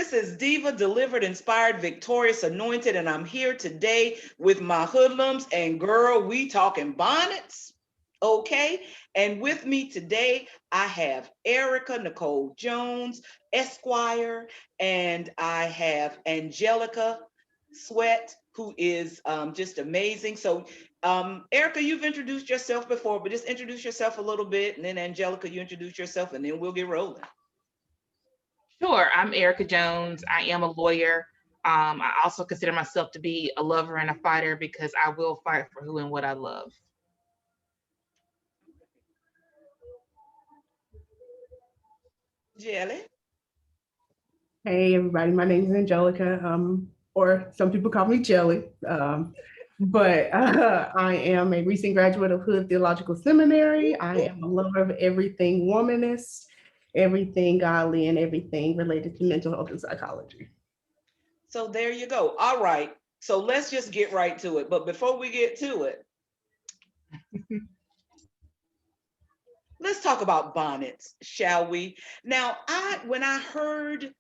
This is Diva, Delivered, Inspired, Victorious, Anointed, and I'm here today with my hoodlums. And girl, we talking bonnets, okay? And with me today, I have Erica Nicole Jones, Esquire, and I have Angelica Sweat, who is just amazing. So, Erica, you've introduced yourself before, but just introduce yourself a little bit, and then Angelica, you introduce yourself, and then we'll get rolling. Sure, I'm Erica Jones. I am a lawyer. I also consider myself to be a lover and a fighter because I will fight for who and what I love. Jelly. Hey everybody, my name is Angelica, or some people call me Jelly. But I am a recent graduate of Hood Theological Seminary. I am a lover of everything womanist, everything godly, and everything related to mental health and psychology. So there you go. All right. So let's just get right to it. But before we get to it, let's talk about bonnets, shall we? Now, when I heard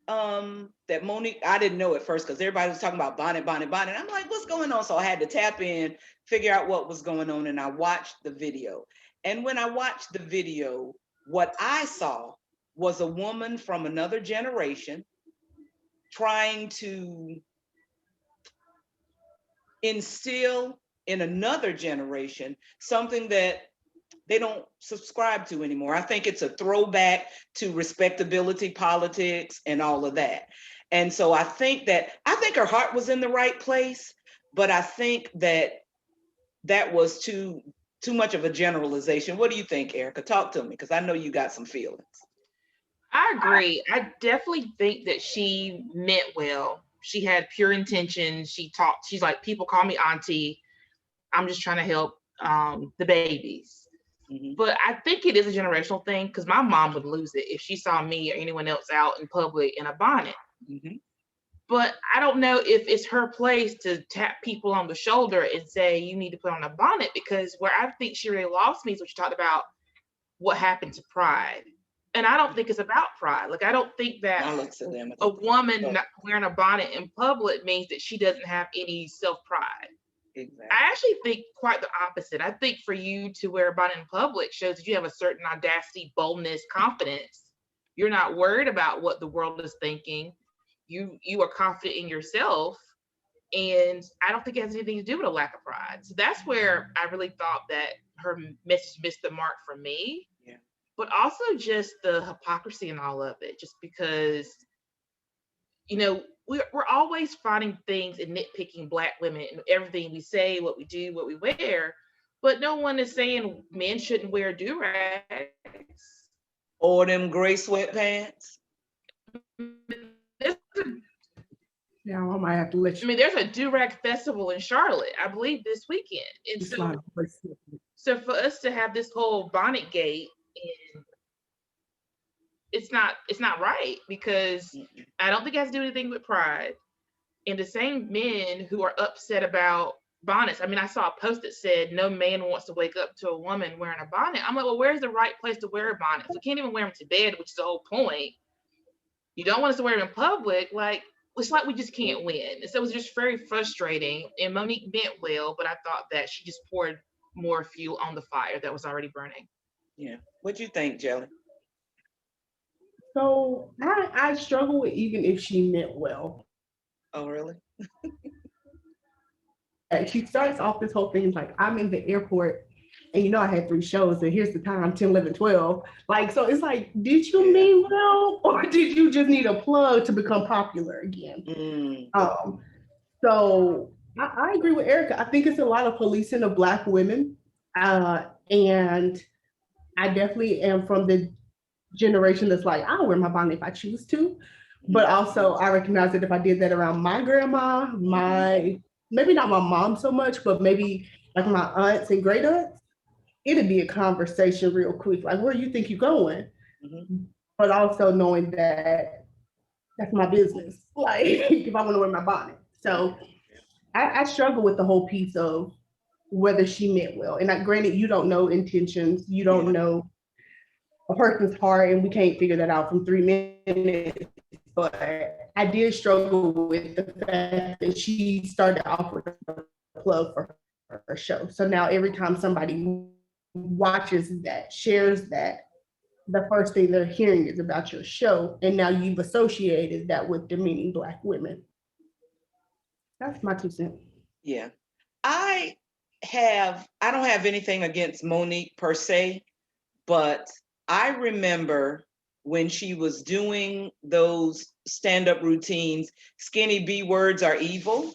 that Monique, I didn't know at first because everybody was talking about bonnet. I'm like, what's going on? So I had to tap in, figure out what was going on, and I watched the video. And when I watched the video, what I saw was a woman from another generation trying to instill in another generation something that they don't subscribe to anymore. I think it's a throwback to respectability politics and all of that. And so I think her heart was in the right place, but I think that was too much of a generalization. What do you think, Erica? Talk to me, because I know you got some feelings. I agree. I definitely think that she meant well. She had pure intentions. She's like, people call me auntie. I'm just trying to help the babies. Mm-hmm. But I think it is a generational thing because my mom would lose it if she saw me or anyone else out in public in a bonnet. Mm-hmm. But I don't know if it's her place to tap people on the shoulder and say, you need to put on a bonnet, because where I think she really lost me is when she talked about what happened to pride. And I don't think it's about pride. Like, I don't think that a woman not wearing a bonnet in public means that she doesn't have any self-pride. Exactly. I actually think quite the opposite. I think for you to wear a bonnet in public shows that you have a certain audacity, boldness, confidence. You're not worried about what the world is thinking. You are confident in yourself. And I don't think it has anything to do with a lack of pride. So that's where I really thought that her message missed the mark for me. Yeah. But also just the hypocrisy in all of it, just because, we're always finding things and nitpicking Black women and everything we say, what we do, what we wear, but no one is saying men shouldn't wear do-rags. Or them gray sweatpants. Yeah, I might have to let you. There's a do-rag festival in Charlotte, I believe, this weekend. And so for us to have this whole BonnetGate, and it's not right, because I don't think it has to do anything with pride. And the same men who are upset about bonnets, I saw a post that said no man wants to wake up to a woman wearing a bonnet. I'm like, well, where's the right place to wear a bonnet? We can't even wear them to bed, which is the whole point. You don't want us to wear them in public. Like, it's like we just can't win. So it was just very frustrating. And Monique meant well, but I thought that she just poured more fuel on the fire that was already burning. Yeah. What do you think, Jelly? So I struggle with even if she meant well. Oh, really? She starts off this whole thing like, I'm in the airport and I had 3 shows and here's the time, 10, 11, 12. Like, so it's like, did you mean well, or did you just need a plug to become popular again? So I agree with Erica. I think it's a lot of policing of Black women. And I definitely am from the generation that's like, I'll wear my bonnet if I choose to. But also I recognize that if I did that around my grandma, maybe not my mom so much, but maybe like my aunts and great aunts, it'd be a conversation real quick. Like, where do you think you're going? Mm-hmm. But also knowing that that's my business. Like, if I want to wear my bonnet. So I struggle with the whole piece of whether she meant well. And granted, you don't know intentions. You don't know a person's heart, and we can't figure that out from 3 minutes but I did struggle with the fact that she started off with a plug for her show. So now every time somebody watches that, shares that, the first thing they're hearing is about your show. And now you've associated that with demeaning Black women. That's my 2 cents. Yeah. I I don't have anything against Monique per se, but I remember when she was doing those stand-up routines, skinny B words are evil.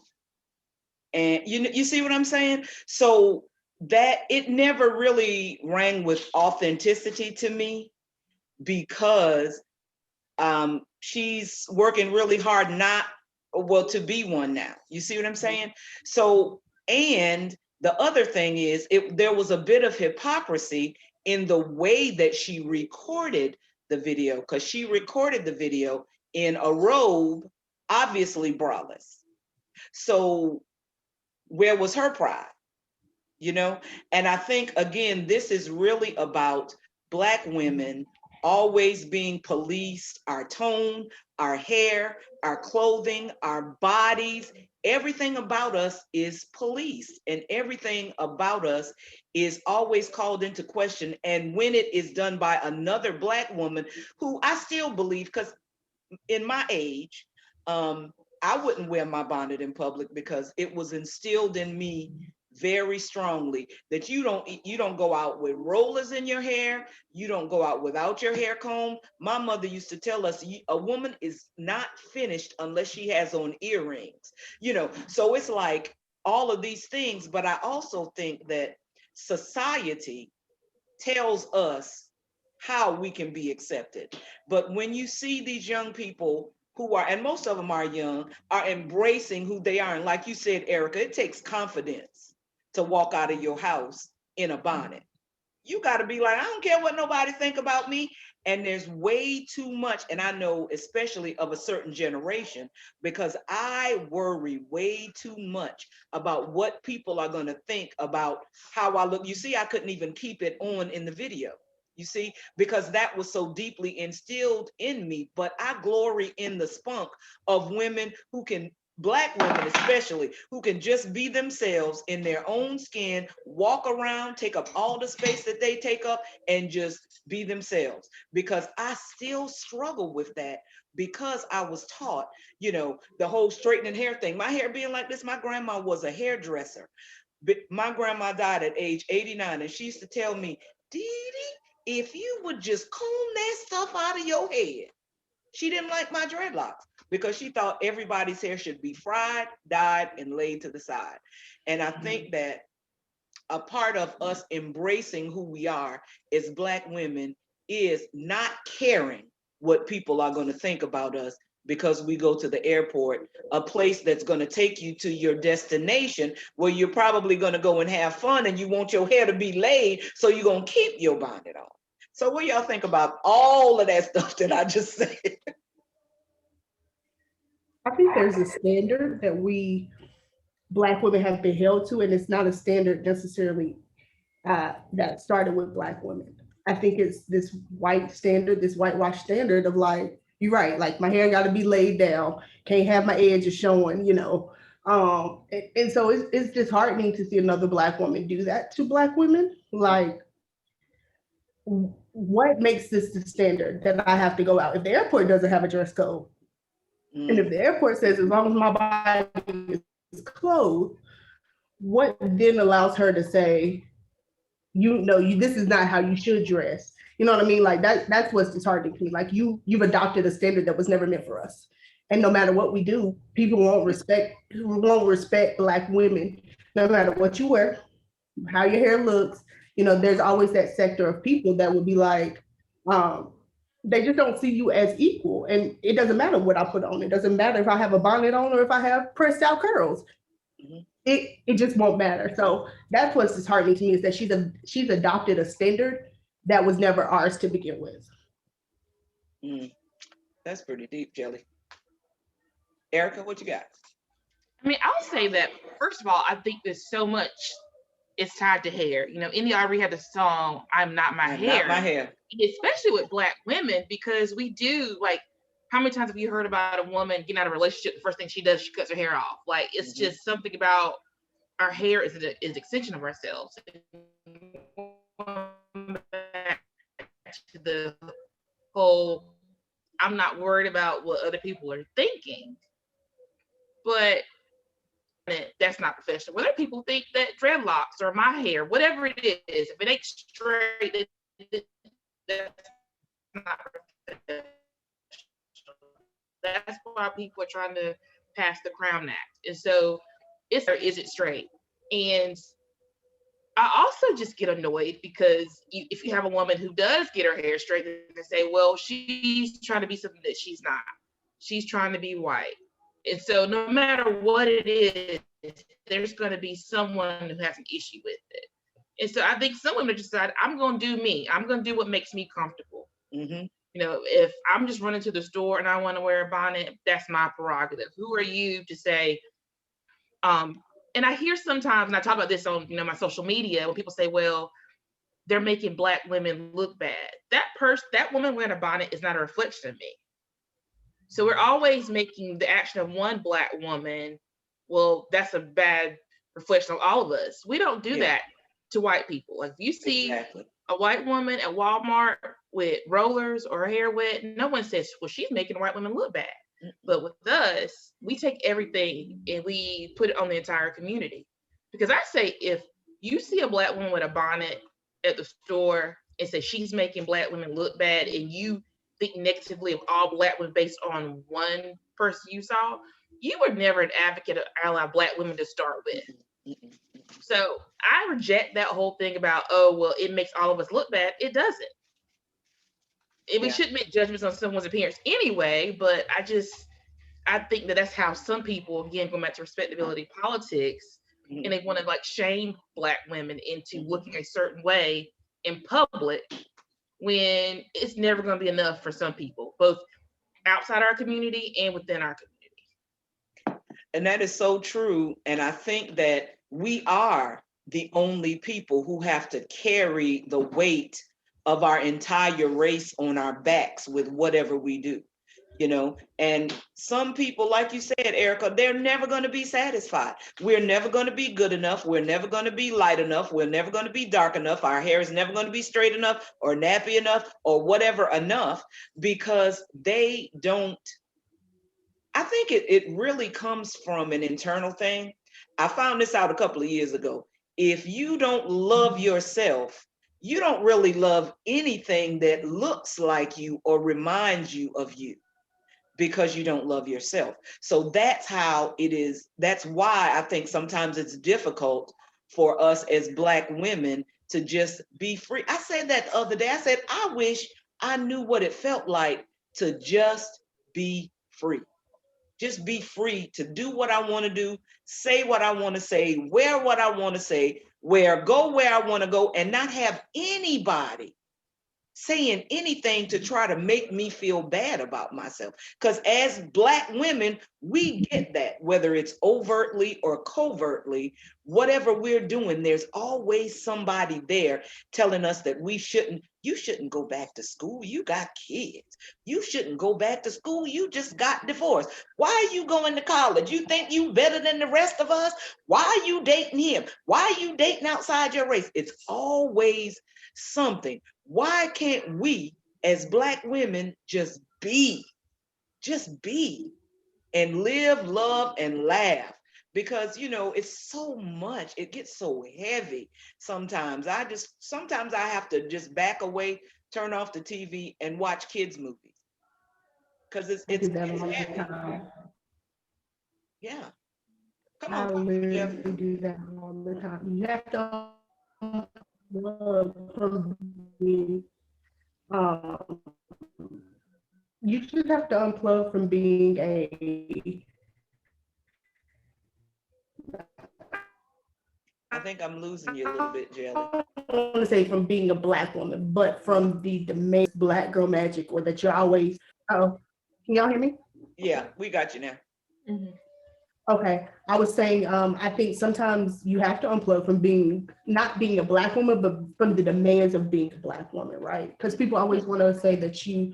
And you see what I'm saying? So that it never really rang with authenticity to me because she's working really hard to be one now. You see what I'm saying? So, and the other thing is, there was a bit of hypocrisy in the way that she recorded the video, because she recorded the video in a robe, obviously braless. So, where was her pride? And I think, again, this is really about Black women always being policed, our tone, our hair, our clothing, our bodies. Everything about us is policed, and everything about us is always called into question. And when it is done by another Black woman, who I still believe, because in my age, I wouldn't wear my bonnet in public because it was instilled in me very strongly that you don't go out with rollers in your hair, you don't go out without your hair comb. My mother used to tell us a woman is not finished unless she has on earrings. So it's like all of these things, but I also think that society tells us how we can be accepted. But when you see these young people who are, and most of them are young, are embracing who they are, and like you said, Erica, it takes confidence to walk out of your house in a bonnet. You got to be like, I don't care what nobody think about me. And there's way too much, and I know especially of a certain generation, because I worry way too much about what people are going to think about how I look. You see, I couldn't even keep it on in the video. You see, because that was so deeply instilled in me. But I glory in the spunk of women who can, Black women especially, who can just be themselves in their own skin, walk around, take up all the space that they take up, and just be themselves. Because I still struggle with that, because I was taught, the whole straightening hair thing. My hair being like this, my grandma was a hairdresser. My grandma died at age 89, and she used to tell me, Dee Dee, if you would just comb that stuff out of your head. She didn't like my dreadlocks because she thought everybody's hair should be fried, dyed, and laid to the side. And I think that a part of us embracing who we are as Black women is not caring what people are going to think about us, because we go to the airport, a place that's going to take you to your destination, where you're probably going to go and have fun, and you want your hair to be laid, so you're going to keep your bonnet on. So what y'all think about all of that stuff that I just said? I think there's a standard that we Black women have been held to, and it's not a standard necessarily that started with Black women. I think it's this white standard, this whitewash standard of like, you're right, like my hair got to be laid down, can't have my edges showing, and so it's disheartening to see another Black woman do that to Black women. Like, what makes this the standard that I have to go out? If the airport doesn't have a dress code, and if the airport says as long as my body is clothed, what then allows her to say, this is not how you should dress? You know what I mean? Like that's what's disheartening to me. Like you've adopted a standard that was never meant for us. And no matter what we do, people won't respect Black women, no matter what you wear, how your hair looks. There's always that sector of people that will be like, they just don't see you as equal. And it doesn't matter what I put on. It doesn't matter if I have a bonnet on or if I have pressed out curls. Mm-hmm. It just won't matter. So that's what's disheartening to me, is that she's adopted a standard that was never ours to begin with. That's pretty deep, Jelly. Erica, what you got? I mean, I'll say that, first of all, I think there's so much is tied to hair. Indy already had the song, I'm Not My Hair. Not my hair. Especially with Black women, because we do, like, how many times have you heard about a woman getting out of a relationship, the first thing she does, she cuts her hair off? Like, it's just something about our hair is an extension of ourselves. Back to the whole, I'm not worried about what other people are thinking, but that's not professional. Whether people think that dreadlocks or my hair, whatever it is, if it ain't straight, that's not professional. That's why people are trying to pass the Crown Act. And so is it straight? And I also just get annoyed because if you have a woman who does get her hair straight, they say, well, she's trying to be something that she's not. She's trying to be white. And so no matter what it is, there's going to be someone who has an issue with it. And so I think some women decide, I'm going to do me. I'm going to do what makes me comfortable. You know, if I'm just running to the store and I want to wear a bonnet, that's my prerogative. Who are you to say, and I hear sometimes, and I talk about this on, you know, my social media, when people say, well, they're making Black women look bad. That woman wearing a bonnet is not a reflection of me. So we're always making the action of one Black woman, well, that's a bad reflection of all of us. We don't do that to white people. Like, if you see a white woman at Walmart with rollers or her hair wet, no one says, well, she's making white women look bad. But with us, we take everything and we put it on the entire community. Because I say, if you see a Black woman with a bonnet at the store and say she's making Black women look bad, and you think negatively of all Black women based on one person you saw, you were never an advocate of ally Black women to start with. So I reject that whole thing about, oh, well, it makes all of us look bad. It doesn't. And we shouldn't make judgments on someone's appearance anyway, but I think that's how some people, again, going back to respectability politics, and they want to like shame Black women into looking a certain way in public, when it's never going to be enough for some people, both outside our community and within our community. And that is so true. And I think that we are the only people who have to carry the weight of our entire race on our backs with whatever we do, you know. And some people, like you said, Erica, they're never going to be satisfied. We're never going to be good enough. We're never going to be light enough. We're never going to be dark enough. Our hair is never going to be straight enough or nappy enough or whatever enough, because they don't. I think it really comes from an internal thing. I found this out a couple of years ago. If you don't love yourself, you don't really love anything that looks like you or reminds you of you, because you don't love yourself. So that's how it is. That's why I think sometimes it's difficult for us as Black women to just be free. I said that the other day. I said, I wish I knew what it felt like to just be free. Just be free to do what I want to do, say what I want to say, wear what I want to say, go where I want to go, and not have anybody saying anything to try to make me feel bad about myself. Because as Black women, we get that, whether it's overtly or covertly, whatever we're doing, there's always somebody there telling us that you shouldn't go back to school. You got kids. You shouldn't go back to school. You just got divorced. Why are you going to college? You think you better than the rest of us? Why are you dating him? Why are you dating outside your race? It's always something. Why can't we as Black women just be and live, love, and laugh? Because, you know, it's so much, it gets so heavy sometimes. Sometimes I have to just back away, turn off the TV, and watch kids' movies. Because it's heavy. Yeah. Come on. I literally do that all the time. You have to from being, you just have to unplug from being I think I'm losing you a little bit, Jelly. I don't want to say from being a Black woman, but from the Black girl magic, or that you're always, can y'all hear me? Yeah, we got you now. Okay, I was saying, I think sometimes you have to unplug from not being a Black woman, but from the demands of being a Black woman, right? Because people always want to say that you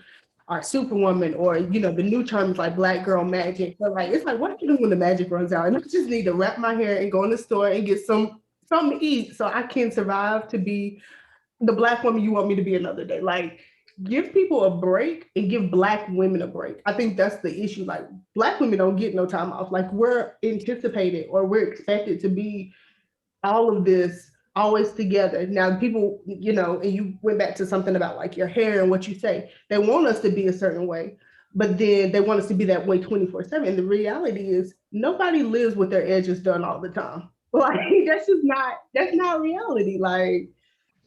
are superwoman, or the new terms like black girl magic. But like, it's like, what do you do when the magic runs out? And I just need to wrap my hair and go in the store and get something to eat so I can survive to be the black woman you want me to be another day. Like, give people a break and give black women a break. I think that's the issue. Like, black women don't get no time off. Like, we're anticipated or we're expected to be all of this always together. Now, people, and you went back to something about like your hair and what you say, they want us to be a certain way, but then they want us to be that way 24/7. And the reality is nobody lives with their edges done all the time. Like, that's not reality. Like,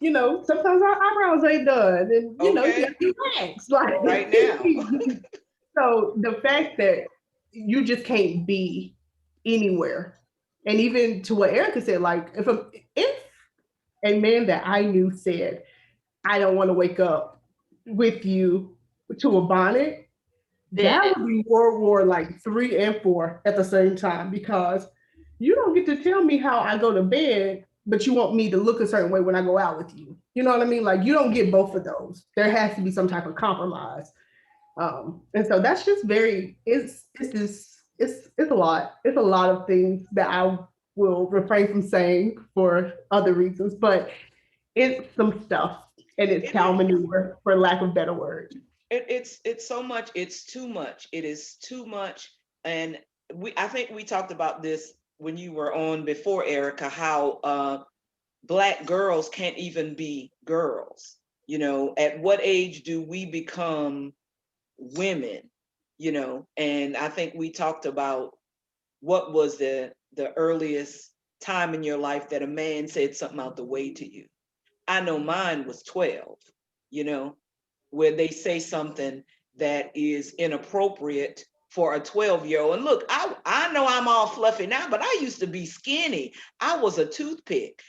sometimes our eyebrows ain't done, and you Okay. have to relax. Like, Right now. so the fact that you just can't be anywhere, and even to what Erica said, like, if a man that I knew said, "I don't want to wake up with you," to a bonnet, that would be World War like 3 and 4 at the same time, because you don't get to tell me how I go to bed, but you want me to look a certain way when I go out with you. You know what I mean? Like, you don't get both of those. There has to be some type of compromise. And so that's just it's a lot. It's a lot of things that I will refrain from saying for other reasons, but it's some stuff, and it's cow manure, for lack of better word. It's so much. It's too much. It is too much. And I think we talked about this when you were on before, Erica, how black girls can't even be girls. At what age do we become women? And I think we talked about what was the earliest time in your life that a man said something out the way to you. I know mine was 12, where they say something that is inappropriate for a 12-year-old. And look, I know I'm all fluffy now, but I used to be skinny. I was a toothpick,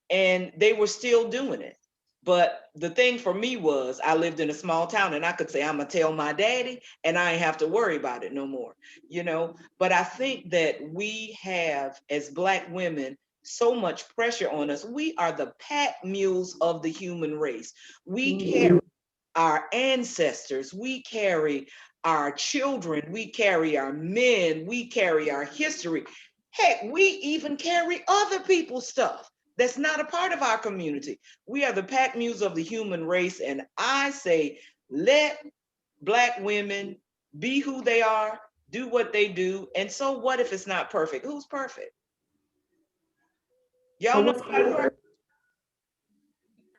and they were still doing it. But the thing for me was, I lived in a small town, and I could say, I'm gonna tell my daddy, and I ain't have to worry about it no more, But I think that we have, as black women, so much pressure on us. We are the pack mules of the human race. We carry our ancestors, we carry our children, we carry our men, we carry our history. Heck, we even carry other people's stuff that's not a part of our community. We are the pack mules of the human race. And I say, let black women be who they are, do what they do. And so what if it's not perfect? Who's perfect? Y'all know.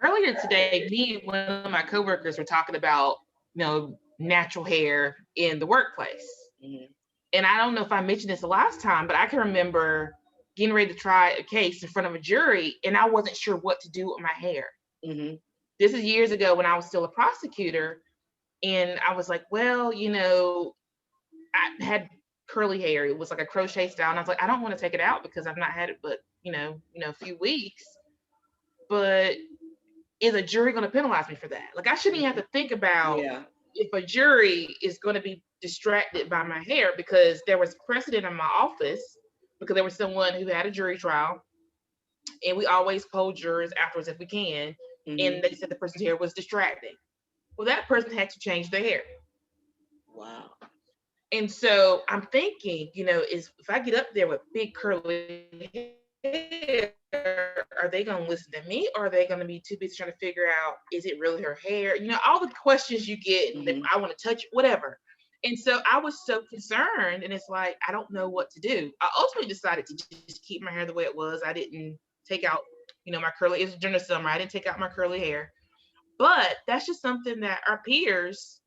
Earlier today, me and one of my coworkers were talking about, natural hair in the workplace. Mm-hmm. And I don't know if I mentioned this the last time, but I can remember getting ready to try a case in front of a jury, and I wasn't sure what to do with my hair. Mm-hmm. This is years ago when I was still a prosecutor, and I was like, well, I had curly hair. It was like a crochet style, and I was like, I don't want to take it out because I've not had it but a few weeks. But is a jury going to penalize me for that? Like, I shouldn't even have to think about if a jury is going to be distracted by my hair, because there was precedent in my office, because there was someone who had a jury trial, and we always poll jurors afterwards if we can. Mm-hmm. And they said the person's hair was distracting. Well, that person had to change their hair. Wow. And so I'm thinking, if I get up there with big curly hair, are they going to listen to me, or are they going to be too busy trying to figure out, is it really her hair? All the questions you get, and I want to touch it, whatever. And so I was so concerned, and it's like, I don't know what to do. I ultimately decided to just keep my hair the way it was. I didn't take out, my curly, it was during the summer. I didn't take out my curly hair. But that's just something that our peers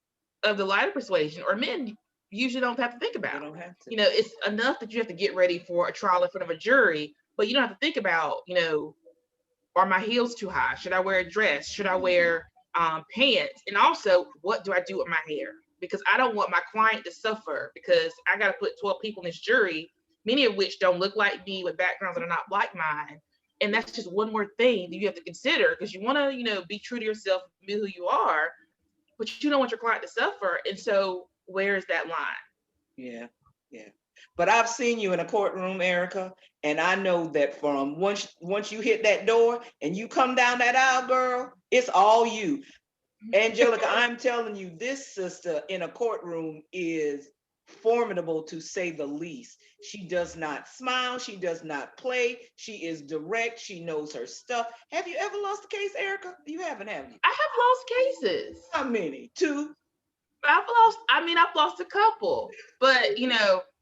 of the lighter persuasion, or men, usually don't have to think about. They don't have to. It's enough that you have to get ready for a trial in front of a jury, but you don't have to think about, are my heels too high? Should I wear a dress? Should I wear pants? And also, what do I do with my hair? Because I don't want my client to suffer, because I got to put 12 people in this jury, many of which don't look like me, with backgrounds that are not like mine. And that's just one more thing that you have to consider, because you want to, be true to yourself, be who you are, but you don't want your client to suffer. And so where is that line? Yeah. But I've seen you in a courtroom, Erica, and I know that from once you hit that door and you come down that aisle, girl, it's all you. Angelica, I'm telling you, this sister in a courtroom is formidable to say the least. She does not smile. She does not play. She is direct. She knows her stuff. Have you ever lost a case, Erica? You haven't, have you? I have lost cases. How many? Two? I've lost a couple, but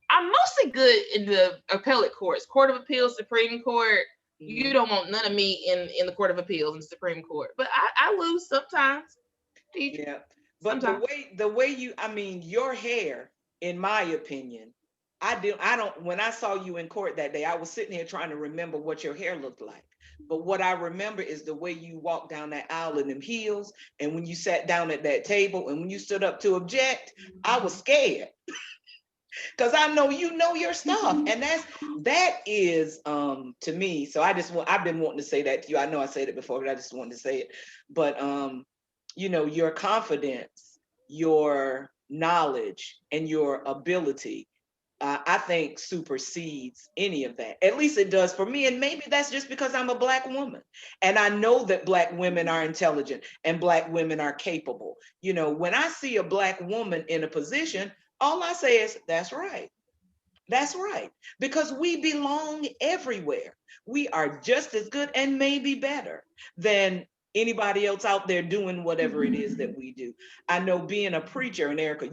I'm mostly good in the appellate courts, Court of Appeals, Supreme Court. You don't want none of me in the Court of Appeals and Supreme Court, but I lose sometimes. Yeah. But Sometimes. the way you, I mean, your hair, in my opinion, I don't, when I saw you in court that day, I was sitting here trying to remember what your hair looked like. But what I remember is the way you walked down that aisle in them heels, and when you sat down at that table, and when you stood up to object, I was scared. Because I know you know your stuff. And that is to me. So I've been wanting to say that to you. I know I said it before, but I just wanted to say it. But your confidence, your knowledge, and your ability, I think supersedes any of that. At least it does for me. And maybe that's just because I'm a Black woman. And I know that Black women are intelligent and Black women are capable. When I see a Black woman in a position, all I say is, that's right. That's right. Because we belong everywhere. We are just as good and maybe better than anybody else out there doing whatever it is that we do. I know being a preacher, and Erica,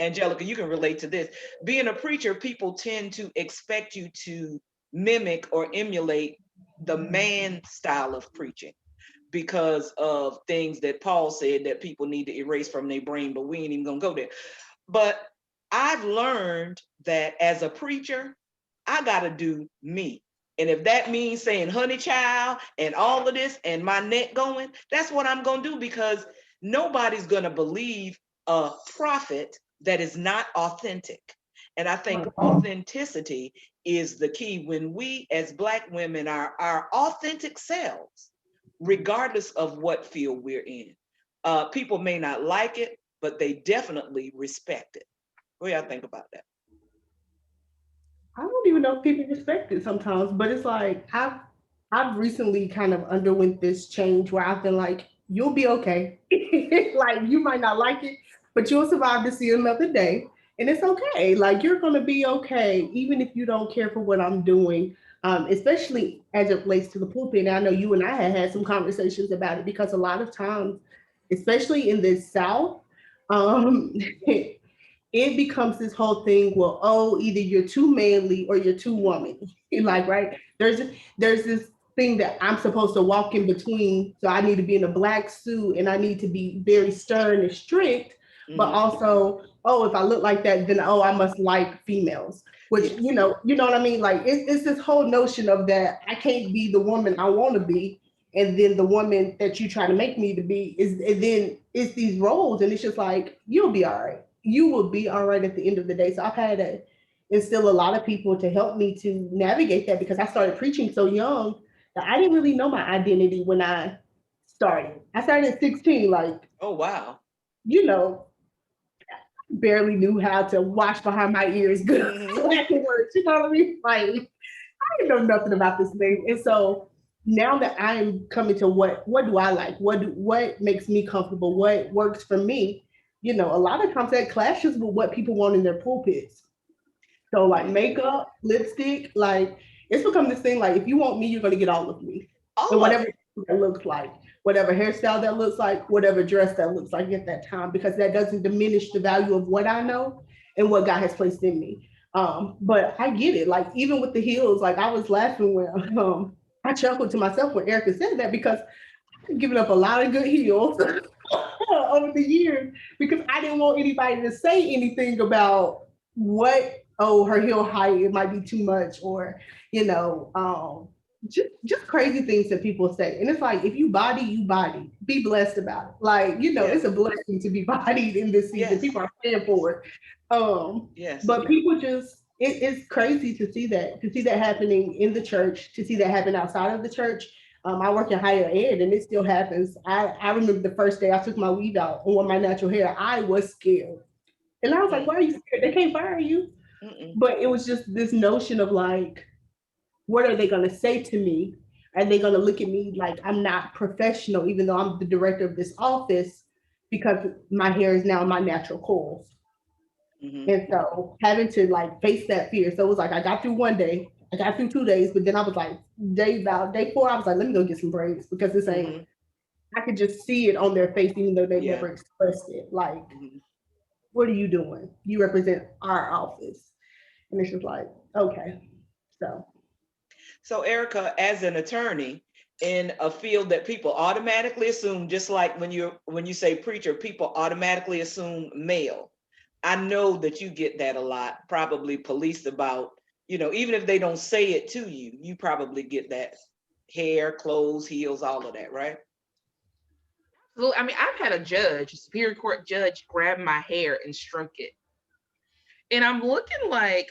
Angelica, you can relate to this. Being a preacher, people tend to expect you to mimic or emulate the man style of preaching because of things that Paul said that people need to erase from their brain, but we ain't even gonna go there. But I've learned that as a preacher, I got to do me. And if that means saying honey child and all of this and my neck going, that's what I'm going to do, because nobody's going to believe a prophet that is not authentic. And I think authenticity is the key. When we as Black women are our authentic selves, regardless of what field we're in, people may not like it, but they definitely respect it. What do y'all think about that? I don't even know if people respect it sometimes, but it's like I've recently kind of underwent this change where I've been like, you'll be okay. Like you might not like it, but you'll survive to see another day. And it's okay. Like you're gonna be okay, even if you don't care for what I'm doing. Especially as it relates to the pulpit. And I know you and I had some conversations about it because a lot of times, especially in the South, um, it becomes this whole thing. Well, oh, either you're too manly or you're too woman. Like, right? There's this thing that I'm supposed to walk in between. So I need to be in a black suit and I need to be very stern and strict. But also, oh, if I look like that, then oh, I must like females. Which you know what I mean? Like it's this whole notion of that I can't be the woman I want to be, and then the woman that you try to make me to be is, and then it's these roles, and it's just like you'll be all right. You will be all right at the end of the day. So I've had to instill a lot of people to help me to navigate that because I started preaching so young that I didn't really know my identity when I started. I started at 16, like, Oh, wow. you know, barely knew how to wash behind my ears good afterwards. You know what I mean? Like, I didn't know nothing about this thing. And so now that I am coming to what do I like? What makes me comfortable? What works for me? A lot of times that clashes with what people want in their pulpits. So like makeup, lipstick, like it's become this thing like if you want me, you're gonna get all of me. All And of whatever it. that looks like, whatever hairstyle that looks like, whatever dress that looks like at that time, because that doesn't diminish the value of what I know and what God has placed in me. But I get it. Like even with the heels, like I was laughing when I chuckled to myself when Erica said that because I've given up a lot of good heels over the years because I didn't want anybody to say anything about her heel height, it might be too much, or just crazy things that people say. And it's like if you body, you body. Be blessed about it. Like, it's a blessing to be bodied in this season. Yes. People are paying for it. Yes. But people just it's crazy to see that happening in the church, to see that happen outside of the church. I work in higher ed and it still happens. I remember the first day I took my weave out and wore my natural hair, I was scared. And I was like, why are you scared? They can't fire you. But it was just this notion of like, what are they going to say to me? Are they going to look at me like I'm not professional, even though I'm the director of this office, because my hair is now my natural coils? And so having to like face that fear. So it was like I got through one day, I got through 2 days, but then I was like, day four, I was like, let me go get some braids because this ain't. I could just see it on their face, even though they Yeah. never expressed it. Like, what are you doing? You represent our office, and it's just like, okay, so. So Erica, as an attorney in a field that people automatically assume, just like when you say preacher, people automatically assume male. I know that you get that a lot, probably policed about, even if they don't say it to you, you probably get that hair, clothes, heels, all of that, right? Well, I mean, I've had a Superior Court judge, grab my hair and stroke it. And I'm looking like,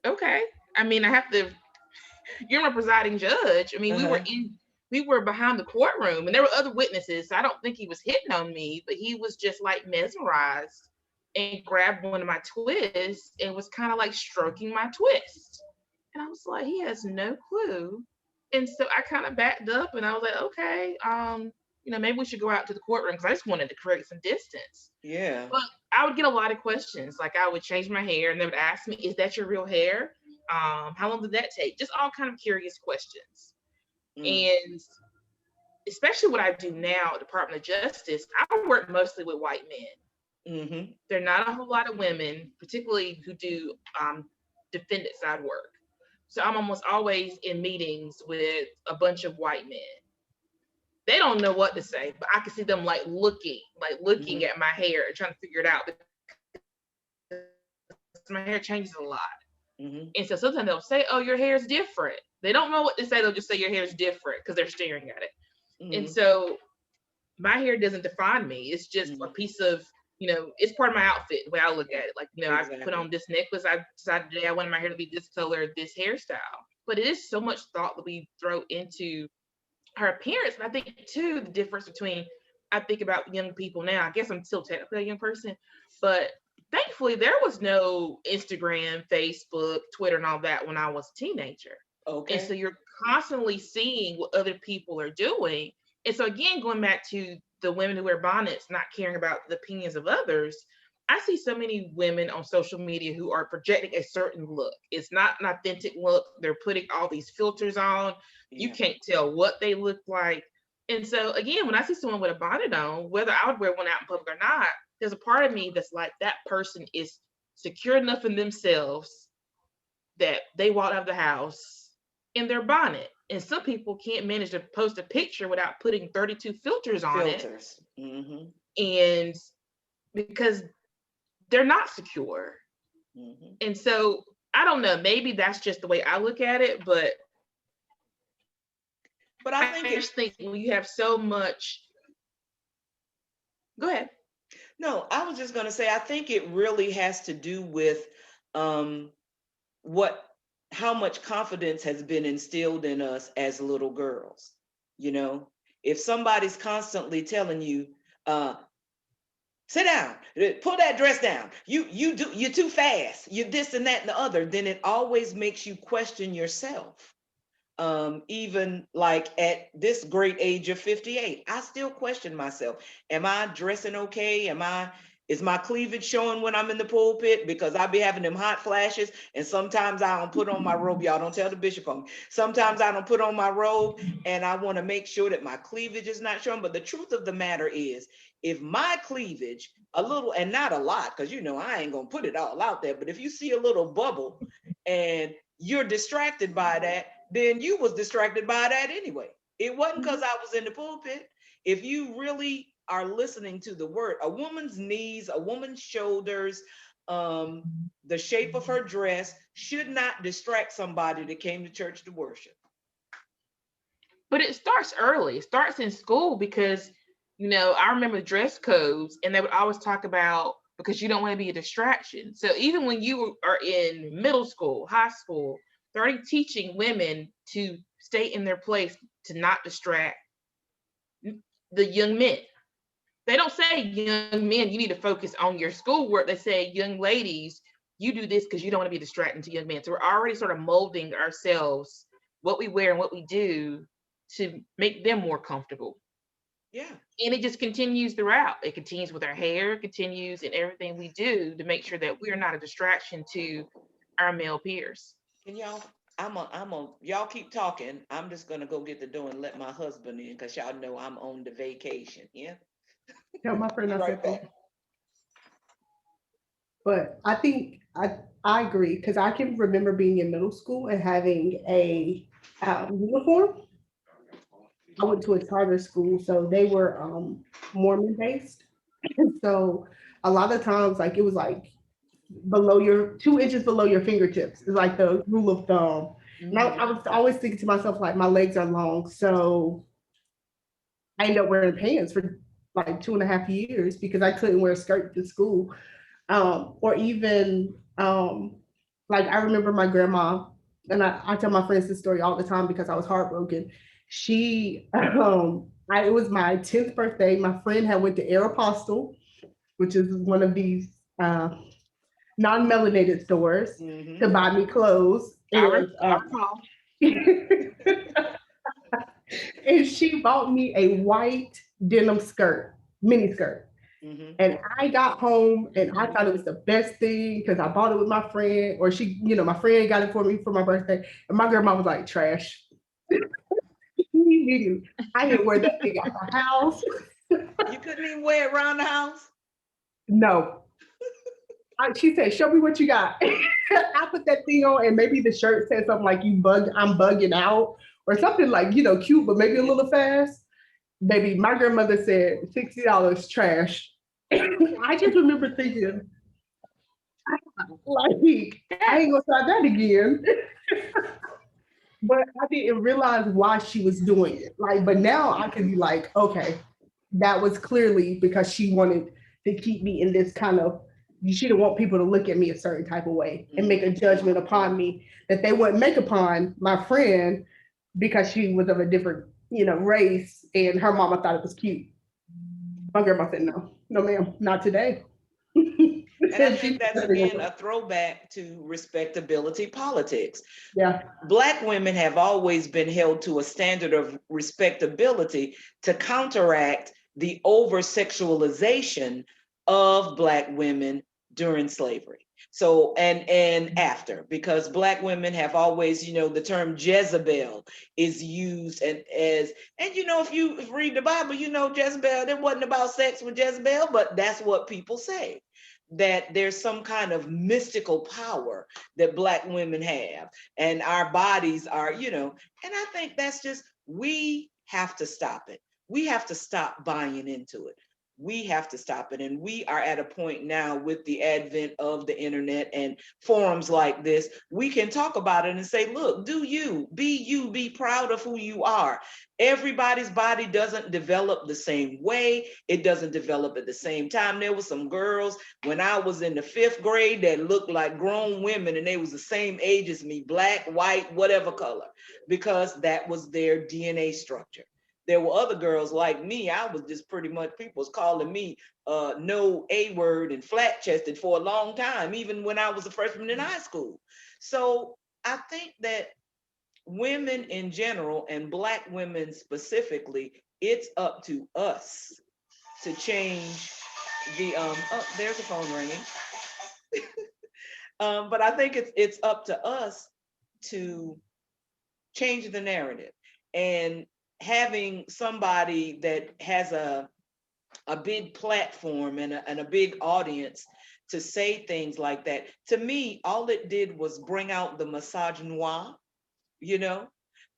okay. I mean, you're my presiding judge. I mean, we were behind the courtroom and there were other witnesses. So I don't think he was hitting on me, but he was just like mesmerized and grabbed one of my twists and was kind of like stroking my twist. And I was like, he has no clue. And so I kind of backed up and I was like, okay, maybe we should go out to the courtroom because I just wanted to create some distance. Yeah. But I would get a lot of questions. Like I would change my hair and they would ask me, is that your real hair? How long did that take? Just all kind of curious questions. And especially what I do now at Department of Justice, I work mostly with white men. There are not a whole lot of women, particularly who do defendant side work. So I'm almost always in meetings with a bunch of white men. They don't know what to say, but I can see them looking at my hair and trying to figure it out because my hair changes a lot. And so sometimes they'll say, oh, your hair is different. They don't know what to say. They'll just say your hair is different because they're staring at it. And so my hair doesn't define me. It's just a piece of, it's part of my outfit, the way I look at it. Like, exactly. I put on this necklace. I decided today I wanted my hair to be this color, this hairstyle. But it is so much thought that we throw into her appearance. And I think, too, the difference between, I think about young people now. I guess I'm still technically a young person, but thankfully, there was no Instagram, Facebook, Twitter, and all that when I was a teenager. Okay. And so you're constantly seeing what other people are doing. And so again, going back to the women who wear bonnets, not caring about the opinions of others, I see so many women on social media who are projecting a certain look. It's not an authentic look. They're putting all these filters on. Yeah. You can't tell what they look like. And so again, when I see someone with a bonnet on, whether I would wear one out in public or not, there's a part of me that's like, that person is secure enough in themselves that they walk out of the house in their bonnet. And some people can't manage to post a picture without putting 32 filters on it. And because they're not secure. And so I don't know, maybe that's just the way I look at it, but I just think when you have so much, go ahead. No, I was just going to say, I think it really has to do with how much confidence has been instilled in us as little girls. If somebody's constantly telling you, sit down, pull that dress down, you're too fast, you're this and that and the other, then it always makes you question yourself. Even like at this great age of 58, I still question myself. Am I dressing okay? Is my cleavage showing when I'm in the pulpit? Because I be having them hot flashes, and sometimes I don't put on my robe. Y'all don't tell the bishop on me. Sometimes I don't put on my robe, and I want to make sure that my cleavage is not showing. But the truth of the matter is, if my cleavage, a little, and not a lot, because I ain't gonna put it all out there, but if you see a little bubble and you're distracted by that, then you was distracted by that anyway. It wasn't because I was in the pulpit. If you really are listening to the word, a woman's knees, a woman's shoulders, the shape of her dress should not distract somebody that came to church to worship. But it starts early. It starts in school because, I remember dress codes, and they would always talk about, because you don't want to be a distraction. So even when you are in middle school, high school, they're already teaching women to stay in their place, to not distract the young men. They don't say, young men, you need to focus on your schoolwork. They say, young ladies, you do this because you don't want to be distracting to young men. So we're already sort of molding ourselves what we wear and what we do to make them more comfortable. Yeah. And it just continues throughout. It continues with our hair, it continues in everything we do to make sure that we're not a distraction to our male peers. Can y'all, y'all keep talking. I'm just gonna go get the door and let my husband in because y'all know I'm on the vacation. Yeah. Tell my friend Be I right said back. that. But I think I agree because I can remember being in middle school and having a uniform. I went to a charter school, so they were Mormon based. So a lot of times, like it was like below your 2 inches below your fingertips is like the rule of thumb. And I was always thinking to myself, like my legs are long, so I ended up wearing pants for like 2.5 years because I couldn't wear a skirt to school. Or even like I remember my grandma, and I tell my friends this story all the time because I was heartbroken. She, it was my 10th birthday. My friend had went to Aeropostale, which is one of these non-melanated stores, to buy me clothes, and I recall. and she bought me a white denim skirt, mini skirt. And I got home and I thought it was the best thing because I bought it with my friend, or she, my friend got it for me for my birthday. And my grandma was like, trash. I didn't wear that thing out the house. You couldn't even wear it around the house? No. She said, show me what you got. I put that thing on and maybe the shirt said something like I'm bugging out or something like, cute, but maybe a little fast. Baby, my grandmother said $60 trash. I just remember thinking, like, I ain't gonna try that again. But I didn't realize why she was doing it. Like, but now I can be like, okay, that was clearly because she wanted to keep me in this kind of, she didn't want people to look at me a certain type of way and make a judgment upon me that they wouldn't make upon my friend because she was of a different, race and her mama thought it was cute. My grandma said, no, no, ma'am, not today. And I think that's again a throwback to respectability politics. Yeah. Black women have always been held to a standard of respectability to counteract the over sexualization of Black women during slavery. So and after, because Black women have always, the term Jezebel is used and if you read the Bible, Jezebel, it wasn't about sex with Jezebel, but that's what people say, that there's some kind of mystical power that Black women have, and our bodies are, and I think that's just, we have to stop it. We have to stop buying into it. We have to stop it. And we are at a point now with the advent of the internet and forums like this, we can talk about it and say, look, do you, be proud of who you are. Everybody's body doesn't develop the same way. It doesn't develop at the same time. There were some girls when I was in the 5th grade that looked like grown women, and they was the same age as me, Black, white, whatever color, because that was their DNA structure. There were other girls like me. I was just pretty much, people was calling me no A word and flat chested for a long time, even when I was a freshman in high school. So I think that women in general and Black women specifically, it's up to us to change the there's a phone ringing. But I think it's up to us to change the narrative, and having somebody that has a big platform and a big audience to say things like that, to me, all it did was bring out the misogynoir,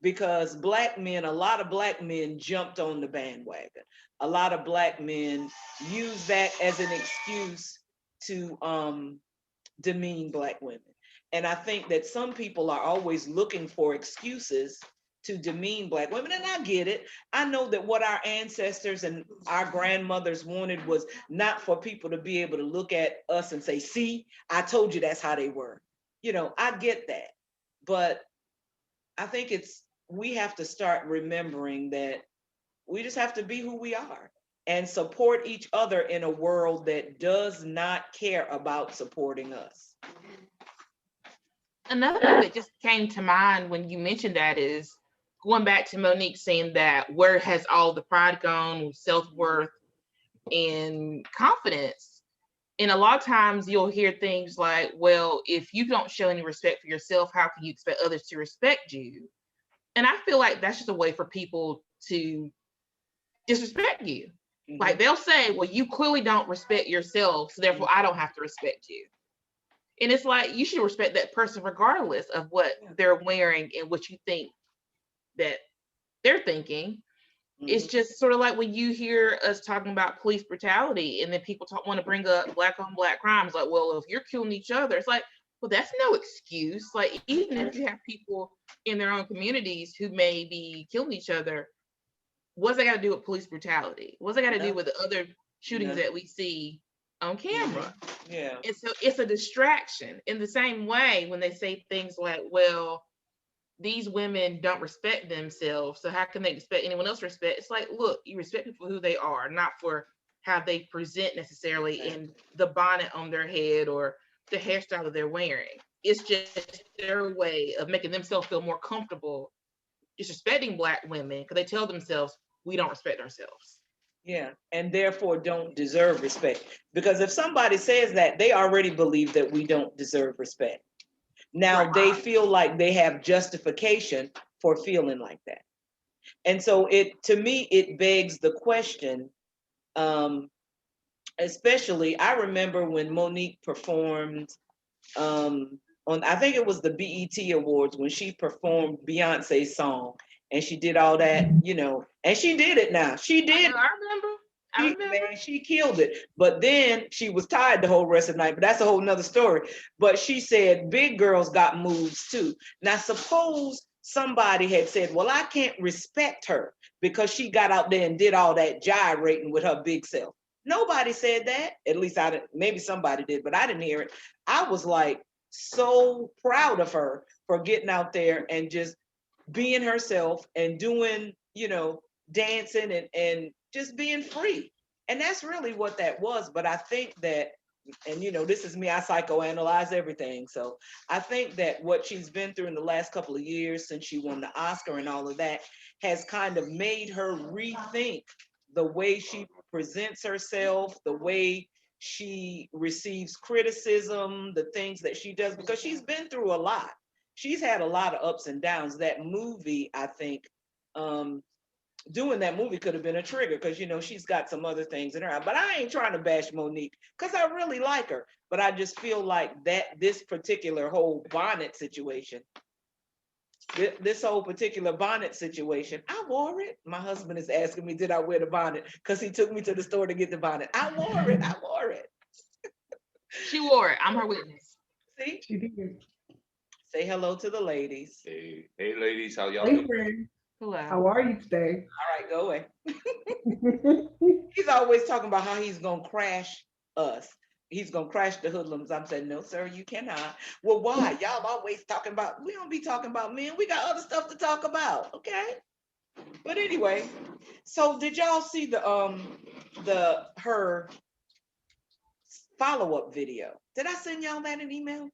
because a lot of Black men jumped on the bandwagon. A lot of Black men use that as an excuse to demean Black women. And I think that some people are always looking for excuses to demean Black women. And I get it. I know that what our ancestors and our grandmothers wanted was not for people to be able to look at us and say, see, I told you that's how they were. I get that. But I think we have to start remembering that we just have to be who we are and support each other in a world that does not care about supporting us. Another thing that just came to mind when you mentioned that is going back to Monique saying that where has all the pride gone, self-worth and confidence. And a lot of times you'll hear things like, well, if you don't show any respect for yourself, how can you expect others to respect you? And I feel like that's just a way for people to disrespect you. Like they'll say, well, you clearly don't respect yourself, so therefore I don't have to respect you. And it's like you should respect that person regardless of what they're wearing and what you think that they're thinking. It's just sort of like when you hear us talking about police brutality and then people want to bring up black on black crimes, like, well, if you're killing each other, it's like, well, that's no excuse. Like, even if you have people in their own communities who may be killing each other, what's that got to do with police brutality? What's that got to do with the other shootings that we see on camera? Yeah. And so it's a distraction. In the same way, when they say things like, well, these women don't respect themselves, so how can they expect anyone else to respect? It's like, look, you respect people for who they are, not for how they present necessarily in the bonnet on their head or the hairstyle that they're wearing. It's just their way of making themselves feel more comfortable disrespecting Black women because they tell themselves, we don't respect ourselves. Yeah, and therefore don't deserve respect. Because if somebody says that, they already believe that we don't deserve respect. Now they feel like they have justification for feeling like that. And so to me, it begs the question, especially, I remember when Monique performed on, I think it was the BET Awards, when she performed Beyonce's song and she did all that, and she did it now. She did. I remember. Man, she killed it. But then she was tired the whole rest of the night, but that's a whole nother story. But she said big girls got moves too. Now, suppose somebody had said, well, I can't respect her because she got out there and did all that gyrating with her big self. Nobody said that. At least I didn't, maybe somebody did, but I didn't hear it. I was like so proud of her for getting out there and just being herself and doing, dancing and just being free. And that's really what that was. But I think that, and this is me, I psychoanalyze everything. So I think that what she's been through in the last couple of years since she won the Oscar and all of that has kind of made her rethink the way she presents herself, the way she receives criticism, the things that she does, because she's been through a lot. She's had a lot of ups and downs. That movie, I think, doing that movie could have been a trigger because she's got some other things in her. But I ain't trying to bash Monique because I really like her. But I just feel like that this particular whole bonnet situation, this whole particular bonnet situation, I wore it. My husband is asking me, did I wear the bonnet? Because he took me to the store to get the bonnet. I wore it. She wore it. I'm her witness. See? She did. Say hello to the ladies. Hey ladies, how y'all doing? Hello. How are you today? All right, go away. He's always talking about how he's going to crash us. He's going to crash the hoodlums. I'm saying, no, sir, you cannot. Well, why? Y'all always talking about, we don't be talking about men. We got other stuff to talk about, okay? But anyway, so did y'all see her follow-up video? Did I send y'all that in email?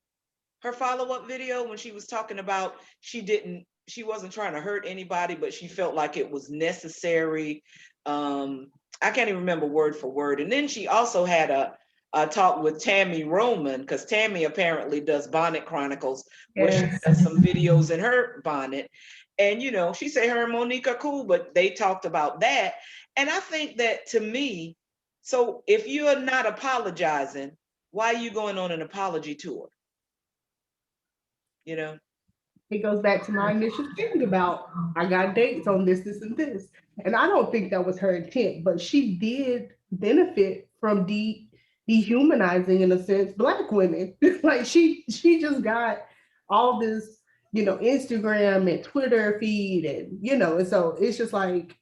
Her follow-up video when she was talking about she wasn't trying to hurt anybody, but she felt like it was necessary. I can't even remember word for word. And then she also had a talk with Tammy Roman, because Tammy apparently does Bonnet Chronicles, where she does some videos in her bonnet. And, she said her and Monique are cool, but they talked about that. And I think that, to me, so if you're not apologizing, why are you going on an apology tour? It goes back to my initial thing about I got dates on this, and this. And I don't think that was her intent, but she did benefit from dehumanizing, in a sense, Black women. Like she just got all this, Instagram and Twitter feed and so it's just like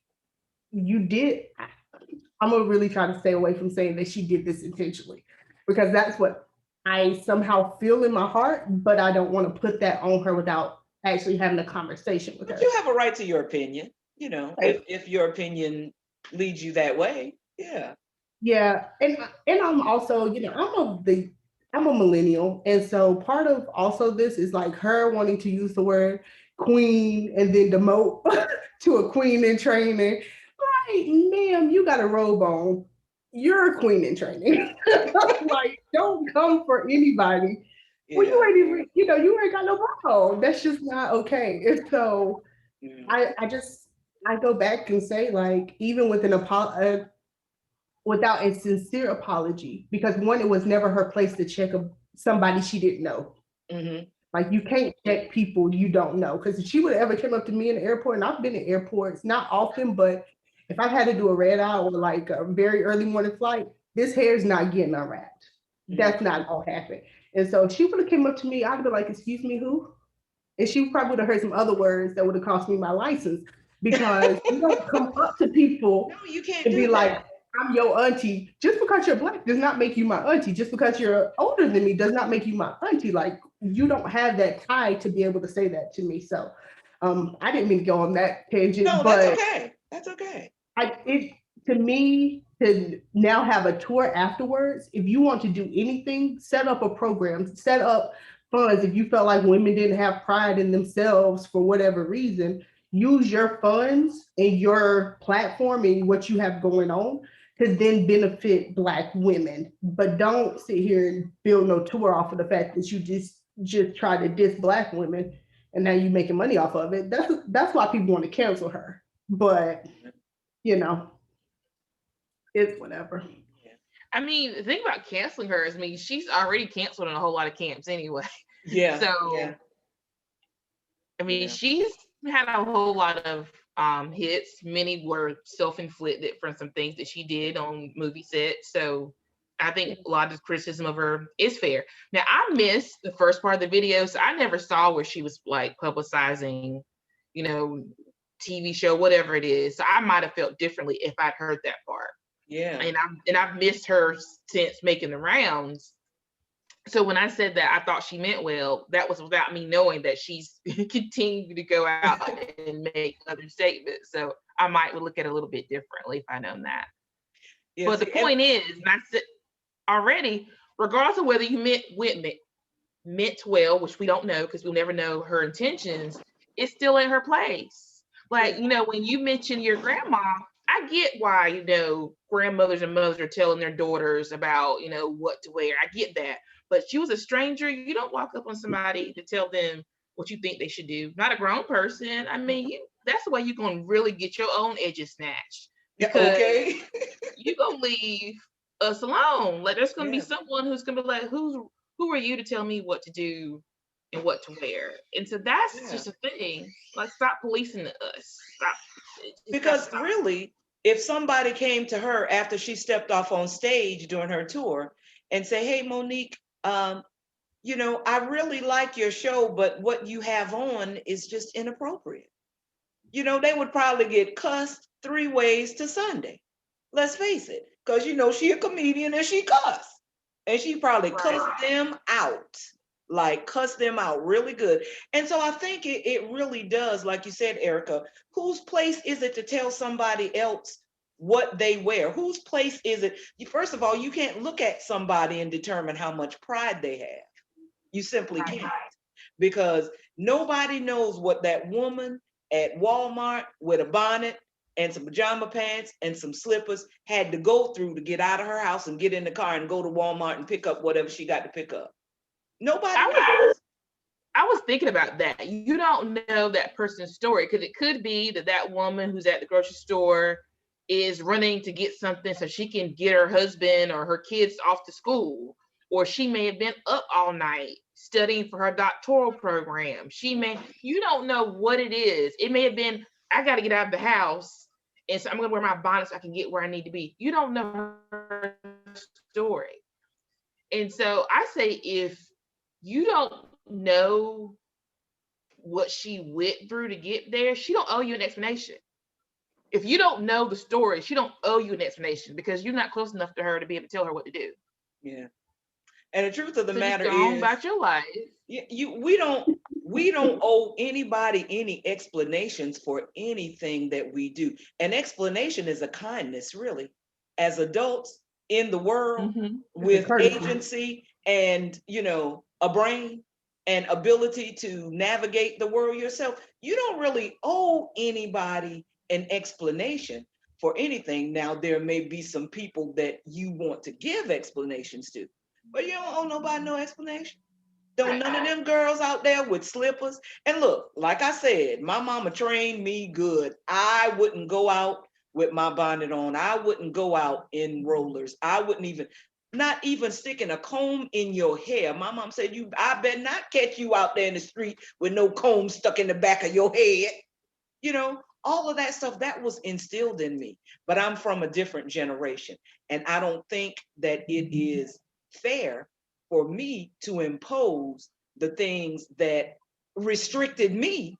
I'm gonna really try to stay away from saying that she did this intentionally, because that's what I somehow feel in my heart, but I don't want to put that on her without actually having a conversation with her. You have a right to your opinion, right. if your opinion leads you that way. Yeah. Yeah. And I'm also, I'm of the I'm a millennial. And so part of also this is like her wanting to use the word queen and then demote to a queen in training. Like, ma'am, you got a robe on. You're a queen in training. Like, don't come for anybody. Well, you Yeah. ain't even, you ain't got no bra. That's just not okay. And so I go back and say, like, even with without a sincere apology, because one, it was never her place to check somebody she didn't know. Mm-hmm. Like, you can't check people you don't know. Because if she would have ever come up to me in the airport, and I've been in airports, not often, but if I had to do a red eye or like a very early morning flight, this hair is not getting unwrapped. That's not gonna happen. And so if she would have came up to me, I'd be like, excuse me, who? And she probably would have heard some other words that would have cost me my license, because you don't come up to people No, you can't and do be that. like, I'm your auntie. Just because you're Black does not make you my auntie. Just because you're older than me does not make you my auntie. Like, you don't have that tie to be able to say that to me. So I didn't mean to go on that tangent, No, but that's okay. That's okay. to me, to now have a tour afterwards, if you want to do anything, set up a program, set up funds. If you felt like women didn't have pride in themselves for whatever reason, use your funds and your platform and what you have going on to then benefit Black women. But don't sit here and build no tour off of the fact that you just try to diss Black women and now you're making money off of it. That's why people want to cancel her. But you know, it's whatever. I mean, the thing about canceling her is, I mean, she's already canceled in a whole lot of camps anyway. Yeah. So, yeah. I mean, she's had a whole lot of hits. Many were self-inflicted from some things that she did on movie sets. So I think a lot of criticism of her is fair. Now, I missed the first part of the video, so I never saw where she was like publicizing, TV show, whatever it is. So I might have felt differently if I'd heard that part. Yeah. And I've missed her since making the rounds. So when I said that I thought she meant well, that was without me knowing that she's continuing to go out and make other statements. So I might look at it a little bit differently if I known that. Yeah, but the point is, and I said already, regardless of whether you meant well, which we don't know because we'll never know her intentions, it's still in her place. Like, when you mention your grandma, I get why, grandmothers and mothers are telling their daughters about, what to wear. I get that. But she was a stranger. You don't walk up on somebody to tell them what you think they should do. Not a grown person. I mean, that's the way you're going to really get your own edges snatched. Because you're going to leave us alone. Like, there's going to be someone who's going to be like, who are you to tell me what to do and what to wear? And so that's just a thing. Like, stop policing us. Stop. Because really, if somebody came to her after she stepped off on stage during her tour and say, hey, Monique, I really like your show, but what you have on is just inappropriate. They would probably get cussed 3 ways to Sunday. Let's face it, because she a comedian and she cuss. And she probably cussed them out. Like cuss them out really good. And so I think it really does, like you said, Erica, whose place is it to tell somebody else what they wear? Whose place is it? First of all, you can't look at somebody and determine how much pride they have. You simply can't, because nobody knows what that woman at Walmart with a bonnet and some pajama pants and some slippers had to go through to get out of her house and get in the car and go to Walmart and pick up whatever she got to pick up. Nobody knows. I was thinking about that. You don't know that person's story, because it could be that woman who's at the grocery store is running to get something so she can get her husband or her kids off to school. Or she may have been up all night studying for her doctoral program. You don't know what it is. It may have been, I got to get out of the house, and so I'm going to wear my bonnet so I can get where I need to be. You don't know her story. And so I say, if you don't know what she went through to get there, she don't owe you an explanation. If you don't know the story, she don't owe you an explanation, because you're not close enough to her to be able to tell her what to do. Yeah. And the truth of the matter just go on is, about your life. We don't owe anybody any explanations for anything that we do. An explanation is a kindness, really. As adults in the world with agency and, you know, a brain and ability to navigate the world yourself, you don't really owe anybody an explanation for anything. Now, there may be some people that you want to give explanations to, but you don't owe nobody no explanation. Don't none of them girls out there with slippers. And look, like I said, my mama trained me good. I wouldn't go out with my bonnet on. I wouldn't go out in rollers. I wouldn't even, not even sticking a comb in your hair. My mom said, I better not catch you out there in the street with no comb stuck in the back of your head. You know, all of that stuff that was instilled in me. But I'm from a different generation. And I don't think that it is fair for me to impose the things that restricted me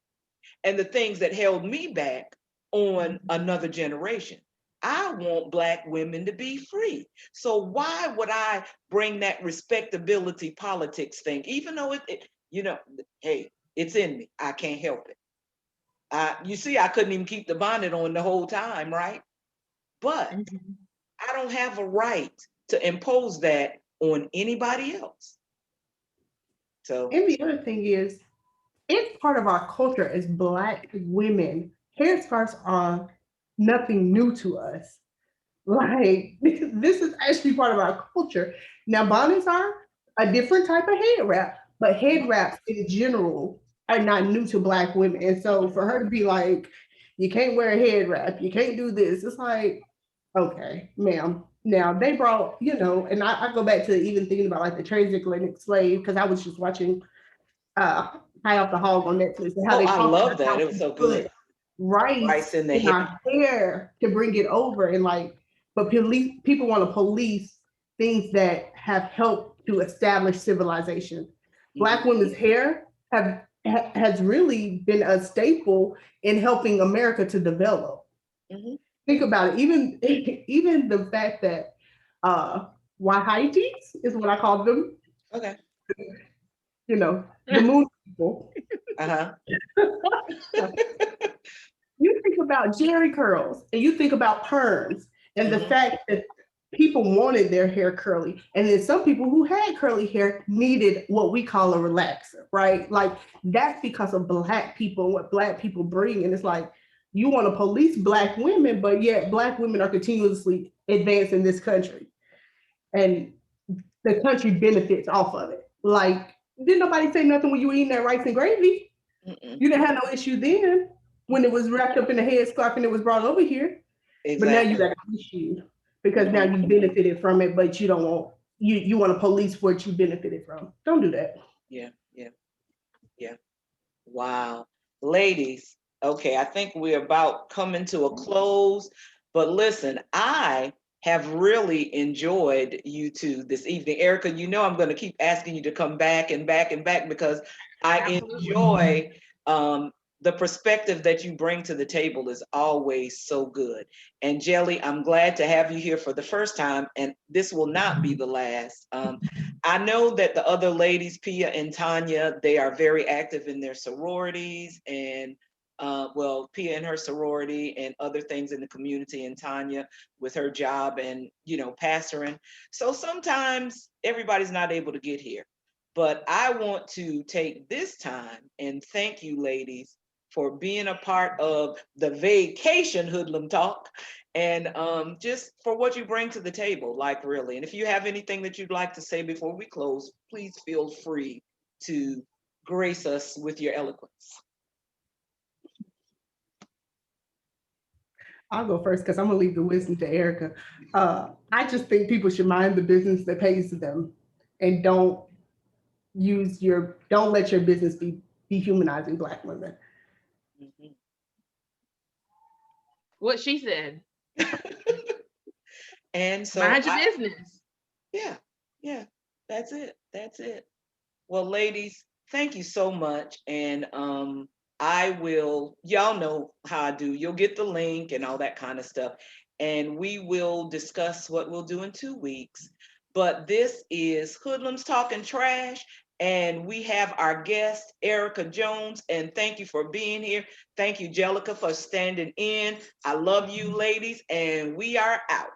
and the things that held me back on another generation. I want Black women to be free. So why would I bring that respectability politics thing, even though you know, hey, it's in me. I can't help it. You see, I couldn't even keep the bonnet on the whole time, right? But I don't have a right to impose that on anybody else. So, and the other thing is, it's part of our culture as Black women. Headscarves are nothing new to us. Like, this is actually part of our culture. Now, bonnets are a different type of head wrap, but head wraps in general are not new to Black women. And so for her to be like, you can't wear a head wrap, you can't do this, it's like, okay, ma'am. Now they brought, you know, and I go back to even thinking about like the transatlantic slave, because I was just watching High Off the Hog on Netflix, and how they I talk love about that. how It was we so put good. rice In the in our hair to bring it over, and like, but people want to police things that have helped to establish civilization. Black women's hair has really been a staple in helping America to develop. Think about it. Even the fact that Wahitis is what I call them. Okay. You know, the moon people. You think about Jerry curls and you think about perms and the fact that people wanted their hair curly. And then some people who had curly hair needed what we call a relaxer, right? Like, that's because of Black people, what Black people bring. And it's like, you want to police Black women, but yet Black women are continuously advancing this country. And the country benefits off of it. Like, didn't nobody say nothing when you were eating that rice and gravy? You didn't have no issue then when it was wrapped up in a headscarf and it was brought over here. Exactly. But now you got an issue because now you benefited from it, but you don't want you want to police what you benefited from. Don't do that. Yeah. Wow. Ladies, okay, I think we're about coming to a close, but listen, I have really enjoyed you two this evening. Erica, you know I'm going to keep asking you to come back and back and back because I enjoy the perspective that you bring to the table is always so good. And Jelly, I'm glad to have you here for the first time, and this will not be the last. I know that the other ladies, Pia and Tanya, they are very active in their sororities and well, Pia in her sorority and other things in the community, and Tanya with her job and, you know, pastoring. So sometimes everybody's not able to get here. But I want to take this time and thank you, ladies, for being a part of the vacation hoodlum talk and just for what you bring to the table, like really. And if you have anything that you'd like to say before we close, please feel free to grace us with your eloquence. I'll go first because I'm gonna leave the wisdom to Erica. I just think people should mind the business that pays them, and don't let your business be dehumanizing Black women. What she said. And so mind your business. Yeah, that's it. Well, ladies, thank you so much. And y'all know how I do. You'll get the link and all that kind of stuff. And we will discuss what we'll do in 2 weeks. But this is Hoodlums Talking Trash. And we have our guest, Erica Jones. And thank you for being here. Thank you, Jellica, for standing in. I love you, ladies. And we are out.